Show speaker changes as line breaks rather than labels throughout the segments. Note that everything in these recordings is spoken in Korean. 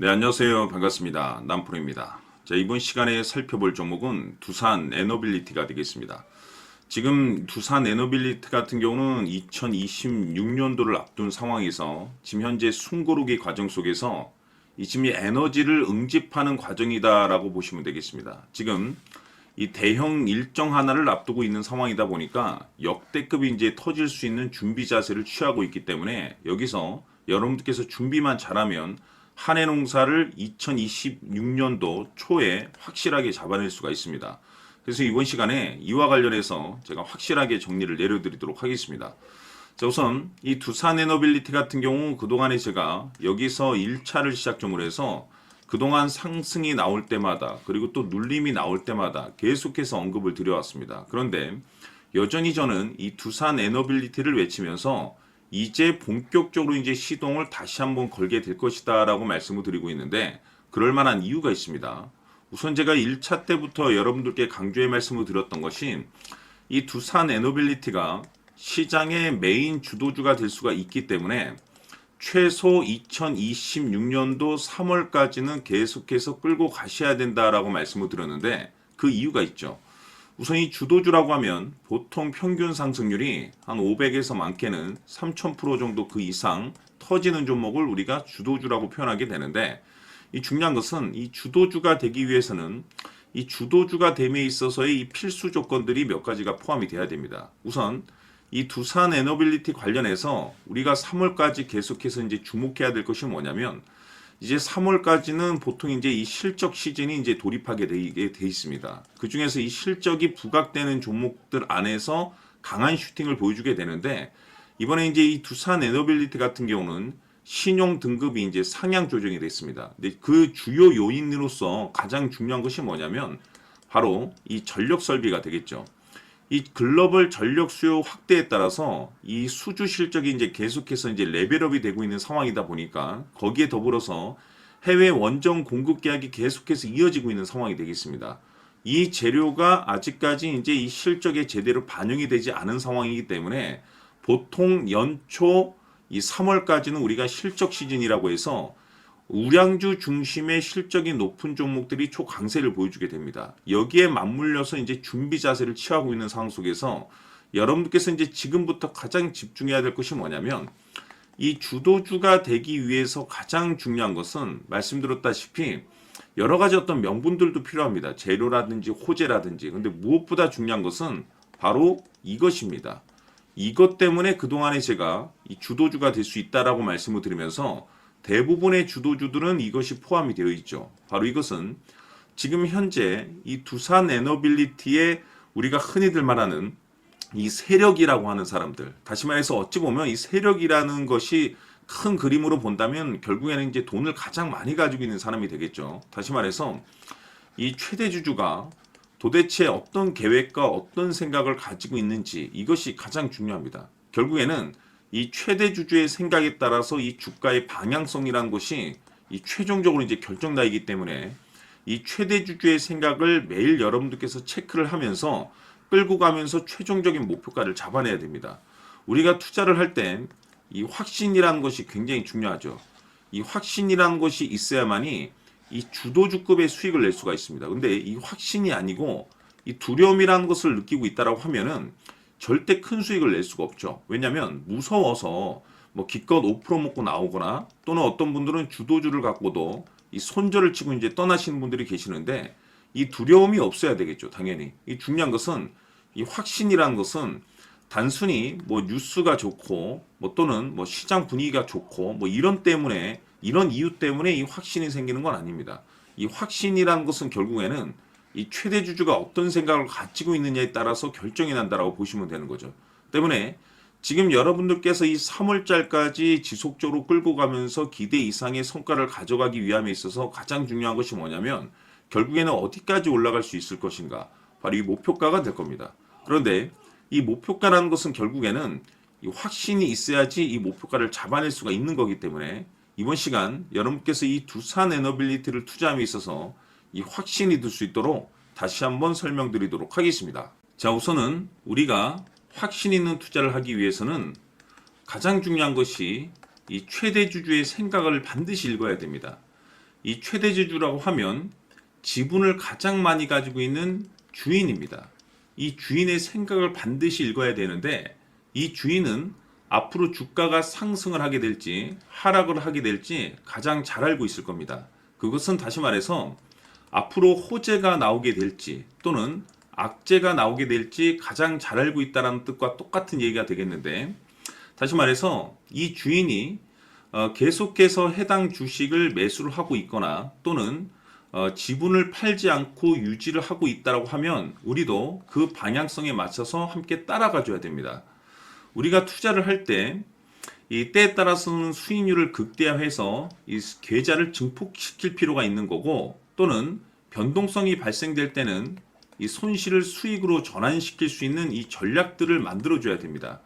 네, 안녕하세요. 반갑습니다. 남프로입니다. 자, 이번 시간에 살펴볼 종목은 두산 에너빌리티가 되겠습니다. 지금 두산 에너빌리티 같은 경우는 2026년도를 앞둔 상황에서 지금 현재 숨고르기 과정 속에서 이 지금 이 에너지를 응집하는 과정이다라고 보시면 되겠습니다. 지금 이 대형 일정 하나를 앞두고 있는 상황이다 보니까 역대급이 이제 터질 수 있는 준비 자세를 취하고 있기 때문에 여기서 여러분들께서 준비만 잘하면 한해 농사를 2026년도 초에 확실하게 잡아낼 수가 있습니다. 그래서 이번 시간에 이와 관련해서 제가 확실하게 정리를 내려드리도록 하겠습니다. 자, 우선 이 두산 에너빌리티 같은 경우 그동안에 제가 여기서 1차를 시작점으로 해서 그동안 상승이 나올 때마다 그리고 또 눌림이 나올 때마다 계속해서 언급을 드려왔습니다. 그런데 여전히 저는 이 두산 에너빌리티를 외치면서 이제 본격적으로 이제 시동을 다시 한번 걸게 될 것이다 라고 말씀을 드리고 있는데 그럴 만한 이유가 있습니다. 우선 제가 1차 때부터 여러분들께 강조의 말씀을 드렸던 것이 이 두산 에너빌리티가 시장의 메인 주도주가 될 수가 있기 때문에 최소 2026년도 3월까지는 계속해서 끌고 가셔야 된다라고 말씀을 드렸는데 그 이유가 있죠. 우선 이 주도주라고 하면 보통 평균 상승률이 한 500에서 많게는 3000% 정도 그 이상 터지는 종목을 우리가 주도주라고 표현하게 되는데 이 중요한 것은 이 주도주가 되기 위해서는 이 주도주가 됨에 있어서의 이 필수 조건들이 몇 가지가 포함이 돼야 됩니다. 우선 이 두산 에너빌리티 관련해서 우리가 3월까지 계속해서 이제 주목해야 될 것이 뭐냐면 이제 3월까지는 보통 이제 이 실적 시즌이 이제 돌입하게 되게 돼 있습니다. 그 중에서 이 실적이 부각되는 종목들 안에서 강한 슈팅을 보여주게 되는데 이번에 이제 이 두산 에너빌리티 같은 경우는 신용 등급이 이제 상향 조정이 됐습니다. 근데 그 주요 요인으로서 가장 중요한 것이 뭐냐면 바로 이 전력 설비가 되겠죠. 이 글로벌 전력 수요 확대에 따라서 이 수주 실적이 이제 계속해서 이제 레벨업이 되고 있는 상황이다 보니까 거기에 더불어서 해외 원전 공급 계약이 계속해서 이어지고 있는 상황이 되겠습니다. 이 재료가 아직까지 이제 이 실적에 제대로 반영이 되지 않은 상황이기 때문에 보통 연초 이 3월까지는 우리가 실적 시즌이라고 해서 우량주 중심의 실적이 높은 종목들이 초강세를 보여주게 됩니다. 여기에 맞물려서 이제 준비 자세를 취하고 있는 상황 속에서 여러분들께서 이제 지금부터 가장 집중해야 될 것이 뭐냐면 이 주도주가 되기 위해서 가장 중요한 것은 말씀드렸다시피 여러 가지 어떤 명분들도 필요합니다. 재료라든지 호재라든지. 근데 무엇보다 중요한 것은 바로 이것입니다. 이것 때문에 그동안에 제가 이 주도주가 될 수 있다라고 말씀을 드리면서 대부분의 주도주들은 이것이 포함이 되어 있죠. 바로 이것은 지금 현재 이 두산 에너빌리티에 우리가 흔히들 말하는 이 세력이라고 하는 사람들. 다시 말해서 어찌 보면 이 세력이라는 것이 큰 그림으로 본다면 결국에는 이제 돈을 가장 많이 가지고 있는 사람이 되겠죠. 다시 말해서 이 최대 주주가 도대체 어떤 계획과 어떤 생각을 가지고 있는지 이것이 가장 중요합니다. 결국에는 이 최대 주주의 생각에 따라서 이 주가의 방향성이라는 것이 이 최종적으로 이제 결정나이기 때문에 이 최대 주주의 생각을 매일 여러분들께서 체크를 하면서 끌고 가면서 최종적인 목표가를 잡아내야 됩니다. 우리가 투자를 할 땐 이 확신이라는 것이 굉장히 중요하죠. 이 확신이라는 것이 있어야만이 이 주도주급의 수익을 낼 수가 있습니다. 근데 이 확신이 아니고 이 두려움이라는 것을 느끼고 있다라고 하면은 절대 큰 수익을 낼 수가 없죠. 왜냐하면 무서워서 뭐 기껏 5% 먹고 나오거나 또는 어떤 분들은 주도주를 갖고도 이 손절을 치고 이제 떠나시는 분들이 계시는데 이 두려움이 없어야 되겠죠. 당연히. 이 중요한 것은 이 확신이라는 것은 단순히 뭐 뉴스가 좋고 뭐 또는 뭐 시장 분위기가 좋고 뭐 이런 이유 때문에 이 확신이 생기는 건 아닙니다. 이 확신이라는 것은 결국에는 이 최대 주주가 어떤 생각을 가지고 있느냐에 따라서 결정이 난다라고 보시면 되는 거죠. 때문에 지금 여러분들께서 이 3월달까지 지속적으로 끌고 가면서 기대 이상의 성과를 가져가기 위함에 있어서 가장 중요한 것이 뭐냐면 결국에는 어디까지 올라갈 수 있을 것인가. 바로 이 목표가가 될 겁니다. 그런데 이 목표가라는 것은 결국에는 이 확신이 있어야지 이 목표가를 잡아낼 수가 있는 거기 때문에 이번 시간 여러분께서 이 두산 에너빌리티를 투자함에 있어서 이 확신이 들 수 있도록 다시 한번 설명드리도록 하겠습니다. 자, 우선은 우리가 확신 있는 투자를 하기 위해서는 가장 중요한 것이 이 최대 주주의 생각을 반드시 읽어야 됩니다. 이 최대주주라고 하면 지분을 가장 많이 가지고 있는 주인입니다. 이 주인의 생각을 반드시 읽어야 되는데 이 주인은 앞으로 주가가 상승을 하게 될지 하락을 하게 될지 가장 잘 알고 있을 겁니다. 그것은 다시 말해서 앞으로 호재가 나오게 될지 또는 악재가 나오게 될지 가장 잘 알고 있다는 뜻과 똑같은 얘기가 되겠는데, 다시 말해서 이 주인이 계속해서 해당 주식을 매수를 하고 있거나 또는 지분을 팔지 않고 유지를 하고 있다고 하면 우리도 그 방향성에 맞춰서 함께 따라가 줘야 됩니다. 우리가 투자를 할 때 이 때에 따라서는 수익률을 극대화해서 이 계좌를 증폭시킬 필요가 있는 거고, 또는 변동성이 발생될 때는 이 손실을 수익으로 전환시킬 수 있는 이 전략들을 만들어 줘야 됩니다.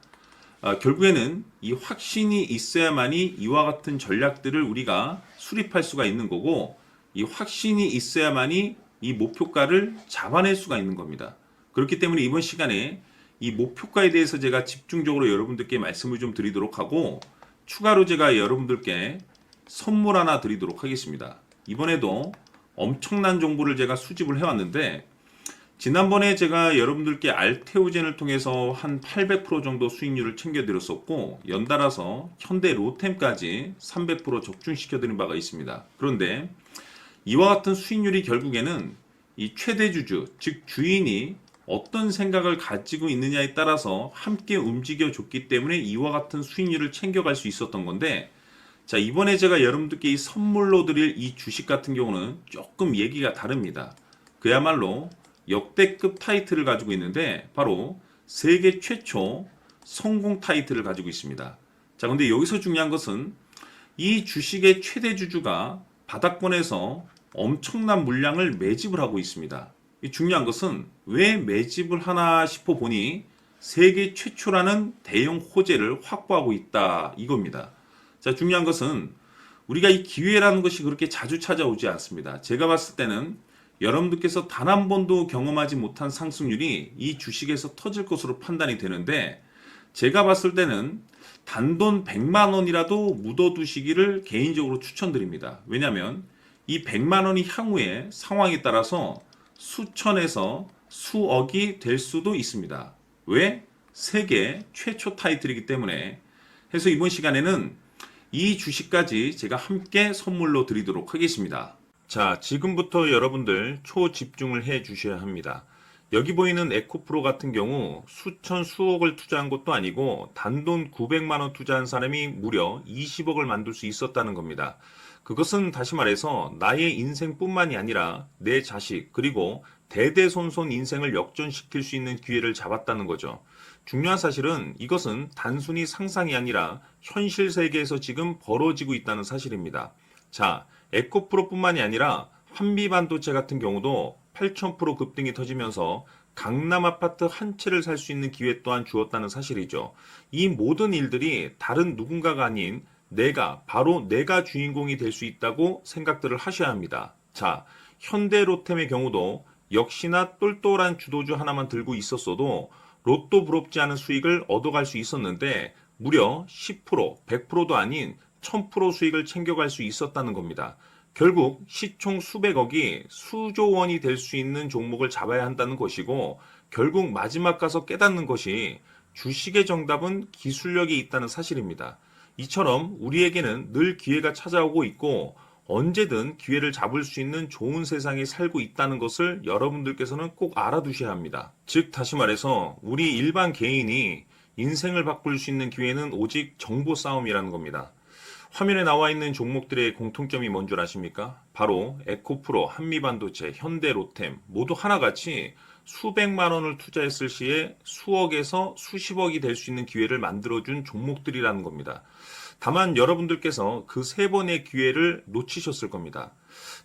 결국에는 이 확신이 있어야만이 이와 같은 전략들을 우리가 수립할 수가 있는 거고, 이 확신이 있어야만이 이 목표가를 잡아낼 수가 있는 겁니다. 그렇기 때문에 이번 시간에 이 목표가에 대해서 제가 집중적으로 여러분들께 말씀을 좀 드리도록 하고, 추가로 제가 여러분들께 선물 하나 드리도록 하겠습니다. 이번에도 엄청난 정보를 제가 수집을 해왔는데, 지난번에 제가 여러분들께 알테오젠을 통해서 한 800% 정도 수익률을 챙겨드렸었고, 연달아서 현대 로템까지 300% 적중시켜드린 바가 있습니다. 그런데 이와 같은 수익률이 결국에는 이 최대주주, 즉 주인이 어떤 생각을 가지고 있느냐에 따라서 함께 움직여줬기 때문에 이와 같은 수익률을 챙겨갈 수 있었던 건데, 자, 이번에 제가 여러분들께 이 선물로 드릴 이 주식 같은 경우는 조금 얘기가 다릅니다. 그야말로 역대급 타이틀을 가지고 있는데 바로 세계 최초 성공 타이틀을 가지고 있습니다. 자, 근데 여기서 중요한 것은 이 주식의 최대주주가 바닥권에서 엄청난 물량을 매집을 하고 있습니다. 이 중요한 것은 왜 매집을 하나 싶어 보니 세계 최초라는 대형 호재를 확보하고 있다 이겁니다. 자, 중요한 것은 우리가 이 기회라는 것이 그렇게 자주 찾아오지 않습니다. 제가 봤을 때는 여러분들께서 단 한 번도 경험하지 못한 상승률이 이 주식에서 터질 것으로 판단이 되는데, 제가 봤을 때는 단돈 100만 원이라도 묻어두시기를 개인적으로 추천드립니다. 왜냐하면 이 100만 원이 향후에 상황에 따라서 수천에서 수억이 될 수도 있습니다. 왜? 세계 최초 타이틀이기 때문에. 해서 이번 시간에는 이 주식까지 제가 함께 선물로 드리도록 하겠습니다. 자, 지금부터 여러분들 초집중을 해 주셔야 합니다. 여기 보이는 에코프로 같은 경우 수천 수억을 투자한 것도 아니고 단돈 900만 원 투자한 사람이 무려 20억을 만들 수 있었다는 겁니다. 그것은 다시 말해서 나의 인생뿐만이 아니라 내 자식 그리고 대대손손 인생을 역전시킬 수 있는 기회를 잡았다는 거죠. 중요한 사실은 이것은 단순히 상상이 아니라 현실 세계에서 지금 벌어지고 있다는 사실입니다. 자, 에코프로뿐만이 아니라 한미반도체 같은 경우도 8000% 급등이 터지면서 강남 아파트 한 채를 살 수 있는 기회 또한 주었다는 사실이죠. 이 모든 일들이 다른 누군가가 아닌 바로 내가 주인공이 될 수 있다고 생각들을 하셔야 합니다. 자, 현대로템의 경우도 역시나 똘똘한 주도주 하나만 들고 있었어도 로또 부럽지 않은 수익을 얻어갈 수 있었는데 무려 10%, 100%도 아닌 1000% 수익을 챙겨갈 수 있었다는 겁니다. 결국 시총 수백억이 수조 원이 될 수 있는 종목을 잡아야 한다는 것이고, 결국 마지막 가서 깨닫는 것이 주식의 정답은 기술력이 있다는 사실입니다. 이처럼 우리에게는 늘 기회가 찾아오고 있고 언제든 기회를 잡을 수 있는 좋은 세상에 살고 있다는 것을 여러분들께서는 꼭 알아두셔야 합니다. 즉 다시 말해서 우리 일반 개인이 인생을 바꿀 수 있는 기회는 오직 정보 싸움이라는 겁니다. 화면에 나와 있는 종목들의 공통점이 뭔 줄 아십니까? 바로 에코프로, 한미반도체, 현대로템 모두 하나같이 수백만 원을 투자했을 시에 수억에서 수십억이 될 수 있는 기회를 만들어준 종목들이라는 겁니다. 다만 여러분들께서 그 세 번의 기회를 놓치셨을 겁니다.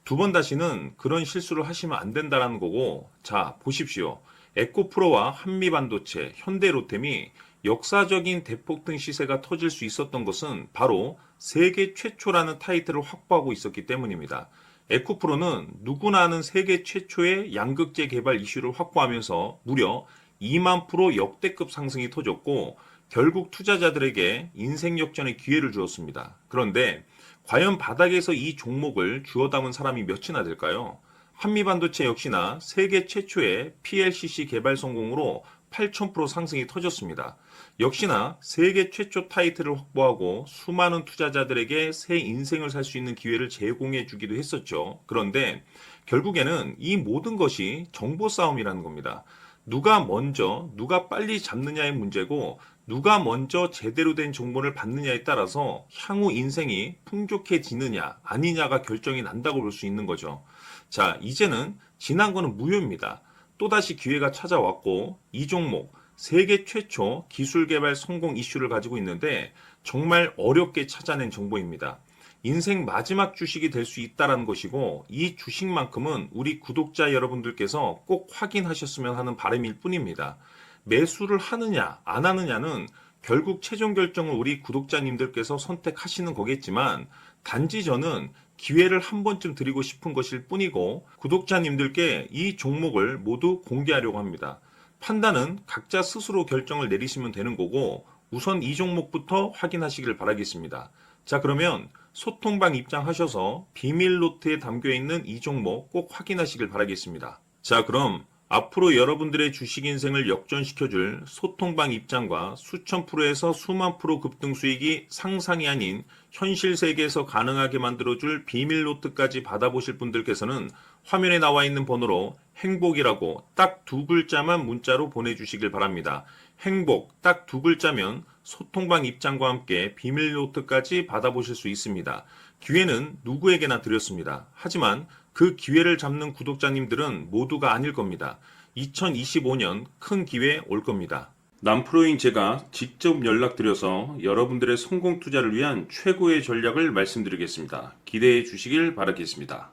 두 번 다시는 그런 실수를 하시면 안 된다는 거고, 자 보십시오. 에코프로와 한미반도체, 현대로템이 역사적인 대폭등 시세가 터질 수 있었던 것은 바로 세계 최초라는 타이틀을 확보하고 있었기 때문입니다. 에코프로는 누구나 아는 세계 최초의 양극재 개발 이슈를 확보하면서 무려 2만 프로 역대급 상승이 터졌고 결국 투자자들에게 인생 역전의 기회를 주었습니다. 그런데 과연 바닥에서 이 종목을 주워 담은 사람이 몇이나 될까요? 한미반도체 역시나 세계 최초의 PLCC 개발 성공으로 8,000% 상승이 터졌습니다. 역시나 세계 최초 타이틀을 확보하고 수많은 투자자들에게 새 인생을 살 수 있는 기회를 제공해 주기도 했었죠. 그런데 결국에는 이 모든 것이 정보 싸움이라는 겁니다. 누가 먼저, 누가 빨리 잡느냐의 문제고, 누가 먼저 제대로 된 정보를 받느냐에 따라서 향후 인생이 풍족해지느냐, 아니냐가 결정이 난다고 볼 수 있는 거죠. 자, 이제는 지난 거는 무효입니다. 또다시 기회가 찾아왔고, 이 종목, 세계 최초 기술 개발 성공 이슈를 가지고 있는데, 정말 어렵게 찾아낸 정보입니다. 인생 마지막 주식이 될 수 있다는 것이고, 이 주식만큼은 우리 구독자 여러분들께서 꼭 확인하셨으면 하는 바람일 뿐입니다. 매수를 하느냐 안 하느냐는 결국 최종 결정을 우리 구독자님들께서 선택하시는 거겠지만, 단지 저는 기회를 한 번쯤 드리고 싶은 것일 뿐이고, 구독자님들께 이 종목을 모두 공개하려고 합니다. 판단은 각자 스스로 결정을 내리시면 되는 거고, 우선 이 종목부터 확인하시길 바라겠습니다. 자, 그러면 소통방 입장하셔서 비밀 노트에 담겨 있는 이 종목 꼭 확인하시길 바라겠습니다. 자, 그럼 앞으로 여러분들의 주식 인생을 역전시켜줄 소통방 입장과 수천 프로에서 수만 프로 급등 수익이 상상이 아닌 현실 세계에서 가능하게 만들어줄 비밀 노트까지 받아보실 분들께서는 화면에 나와 있는 번호로 행복이라고 딱 두 글자만 문자로 보내주시길 바랍니다. 행복 딱 두 글자면 소통방 입장과 함께 비밀 노트까지 받아보실 수 있습니다. 기회는 누구에게나 드렸습니다. 하지만 그 기회를 잡는 구독자님들은 모두가 아닐 겁니다. 2025년 큰 기회 올 겁니다. 남프로인 제가 직접 연락드려서 여러분들의 성공 투자를 위한 최고의 전략을 말씀드리겠습니다. 기대해 주시길 바라겠습니다.